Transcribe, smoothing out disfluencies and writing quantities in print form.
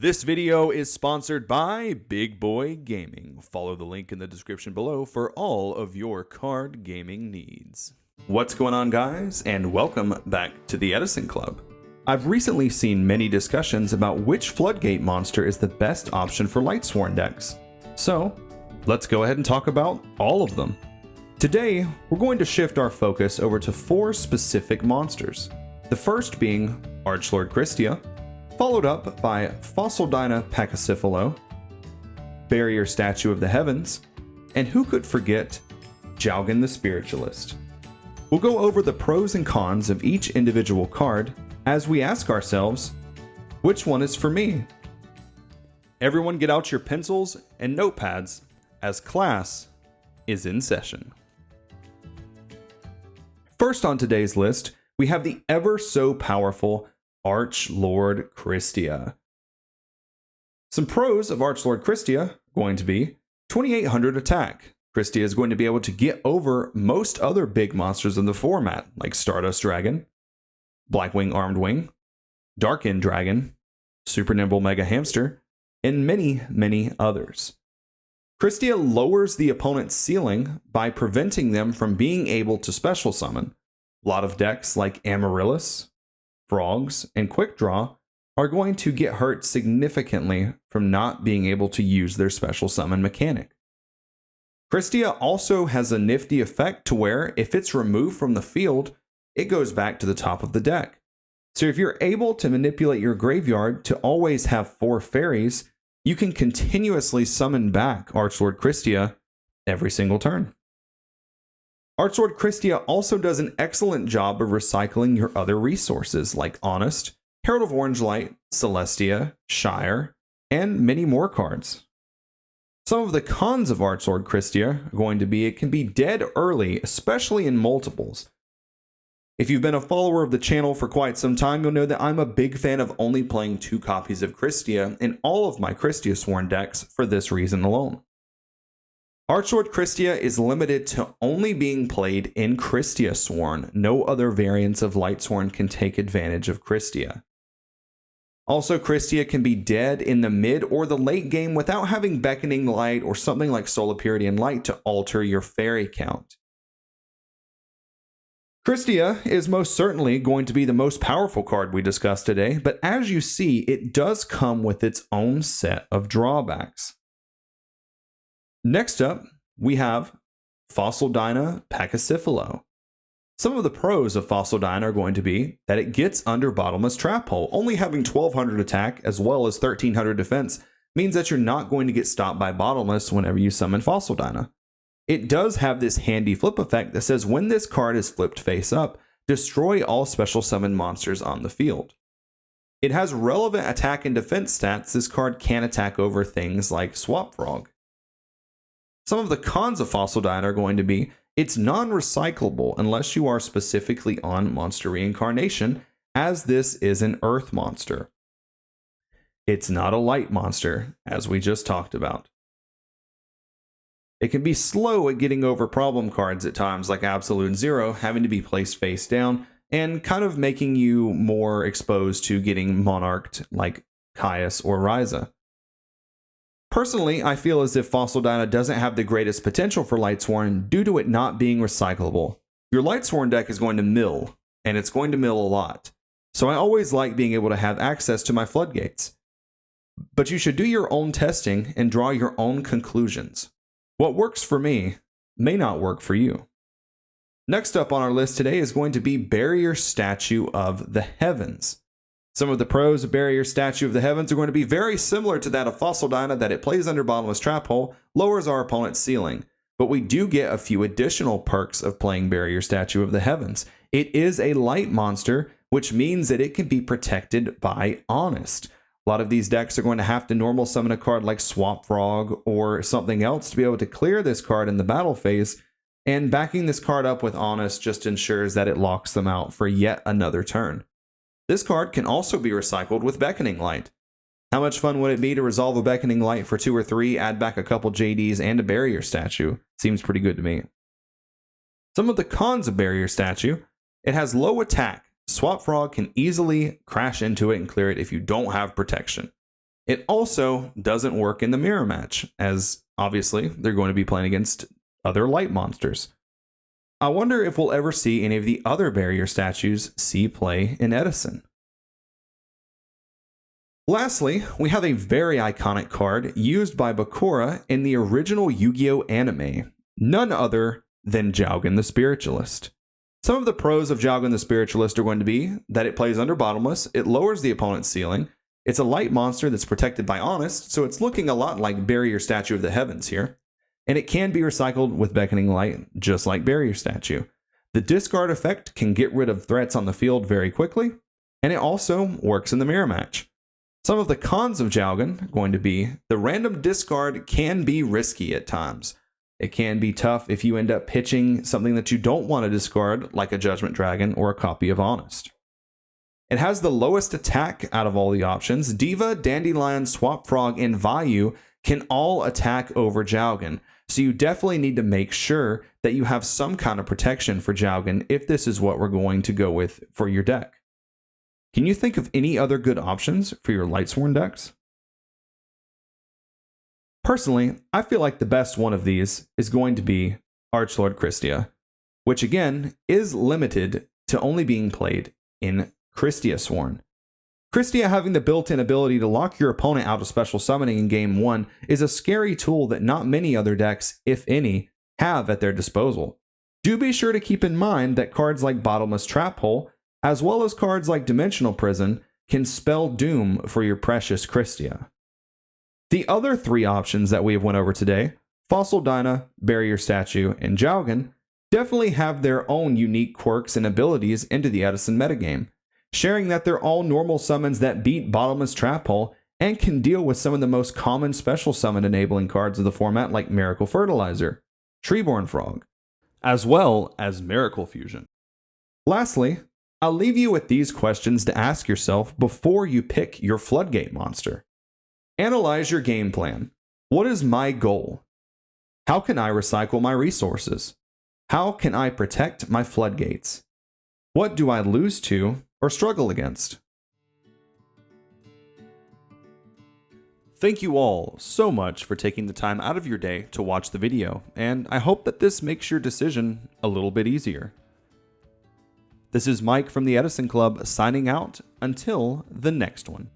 This video is sponsored by Big Boy Gaming. Follow the link in the description below for all of your card gaming needs. What's going on, guys, and welcome back to the Edison Club. I've recently seen many discussions about which Floodgate monster is the best option for Lightsworn decks. So, let's go ahead and talk about all of them. Today, we're going to shift our focus over to 4 specific monsters. The first being Archlord Kristya, followed up by Fossil Dyna Pachycephalo, Barrier Statue of the Heavens, and who could forget Jowgen the Spiritualist. We'll go over the pros and cons of each individual card as we ask ourselves, which one is for me? Everyone get out your pencils and notepads as class is in session. First on today's list, we have the ever so powerful Archlord Kristya. Some pros of Archlord Kristya are going to be 2800 attack. Kristya is going to be able to get over most other big monsters in the format, like Stardust Dragon, Blackwing Armed Wing, Dark End Dragon, Super Nimble Mega Hamster, and many, many others. Kristya lowers the opponent's ceiling by preventing them from being able to special summon. A lot of decks like Amaryllis, Frogs, and Quick Draw are going to get hurt significantly from not being able to use their special summon mechanic. Kristya also has a nifty effect to where if it's removed from the field, it goes back to the top of the deck. So if you're able to manipulate your graveyard to always have 4 fairies, you can continuously summon back Archlord Kristya every single turn. Archlord Kristya also does an excellent job of recycling your other resources like Honest, Herald of Orange Light, Celestia, Shire, and many more cards. Some of the cons of Archlord Kristya are going to be it can be dead early, especially in multiples. If you've been a follower of the channel for quite some time, you'll know that I'm a big fan of only playing 2 copies of Kristya in all of my Kristya-sworn decks for this reason alone. Archlord Kristya is limited to only being played in Kristya-sworn. No other variants of Lightsworn can take advantage of Kristya. Also, Kristya can be dead in the mid or the late game without having Beckoning Light or something like Soul of Purity and Light to alter your fairy count. Kristya is most certainly going to be the most powerful card we discussed today, but as you see, it does come with its own set of drawbacks. Next up, we have Fossil Dyna Pachycephalo. Some of the pros of Fossil Dyna are going to be that it gets under Bottomless Trap Hole. Only having 1200 attack as well as 1300 defense means that you're not going to get stopped by Bottomless whenever you summon Fossil Dyna. It does have this handy flip effect that says when this card is flipped face up, destroy all special summon monsters on the field. It has relevant attack and defense stats. This card can attack over things like Swap Frog. Some of the cons of Fossil Dyna are going to be it's non-recyclable unless you are specifically on Monster Reincarnation, as this is an Earth monster. It's not a light monster, as we just talked about. It can be slow at getting over problem cards at times like Absolute Zero, having to be placed face down, and kind of making you more exposed to getting monarched like Caius or Ryza. Personally, I feel as if Fossil Dyna doesn't have the greatest potential for Lightsworn due to it not being recyclable. Your Lightsworn deck is going to mill, and it's going to mill a lot. So I always like being able to have access to my floodgates. But you should do your own testing and draw your own conclusions. What works for me may not work for you. Next up on our list today is going to be Barrier Statue of the Heavens. Some of the pros of Barrier Statue of the Heavens are going to be very similar to that of Fossil Dyna, that it plays under Bottomless Trap Hole, lowers our opponent's ceiling. But we do get a few additional perks of playing Barrier Statue of the Heavens. It is a light monster, which means that it can be protected by Honest. A lot of these decks are going to have to normal summon a card like Swap Frog or something else to be able to clear this card in the battle phase, and backing this card up with Honest just ensures that it locks them out for yet another turn. This card can also be recycled with Beckoning Light. How much fun would it be to resolve a Beckoning Light for 2 or 3, add back a couple JDs and a Barrier Statue? Seems pretty good to me. Some of the cons of Barrier Statue: it has low attack. Swap Frog can easily crash into it and clear it if you don't have protection. It also doesn't work in the mirror match, as obviously they're going to be playing against other light monsters. I wonder if we'll ever see any of the other barrier statues see play in Edison. Lastly, we have a very iconic card used by Bakura in the original Yu-Gi-Oh! Anime, none other than Jowgen the Spiritualist. Some of the pros of Jowgen the Spiritualist are going to be that it plays under bottomless, it lowers the opponent's ceiling, it's a light monster that's protected by Honest, so it's looking a lot like Barrier Statue of the Heavens here, and it can be recycled with Beckoning Light, just like Barrier Statue. The discard effect can get rid of threats on the field very quickly, and it also works in the mirror match. Some of the cons of Jowgen are going to be the random discard can be risky at times. It can be tough if you end up pitching something that you don't want to discard, like a Judgment Dragon or a copy of Honest. It has the lowest attack out of all the options. Diva, Dandelion, Swap Frog, and Vayu can all attack over Jowgen, so you definitely need to make sure that you have some kind of protection for Jowgen if this is what we're going to go with for your deck. Can you think of any other good options for your Lightsworn decks? Personally, I feel like the best one of these is going to be Archlord Kristya, which again is limited to only being played in Theedisonclubfanmail. Kristya having the built-in ability to lock your opponent out of special summoning in game 1 is a scary tool that not many other decks, if any, have at their disposal. Do be sure to keep in mind that cards like Bottomless Trap Hole, as well as cards like Dimensional Prison, can spell doom for your precious Kristya. The other 3 options that we have went over today, Fossil Dyna, Barrier Statue, and Jowgen, definitely have their own unique quirks and abilities into the Edison metagame, sharing that they're all normal summons that beat Bottomless Trap Hole and can deal with some of the most common special summon enabling cards of the format like Miracle Fertilizer, Treeborn Frog, as well as Miracle Fusion. Lastly, I'll leave you with these questions to ask yourself before you pick your Floodgate monster. Analyze your game plan. What is my goal? How can I recycle my resources? How can I protect my floodgates? What do I lose to or struggle against? Thank you all so much for taking the time out of your day to watch the video, and I hope that this makes your decision a little bit easier. This is Mike from the Edison Club signing out until the next one.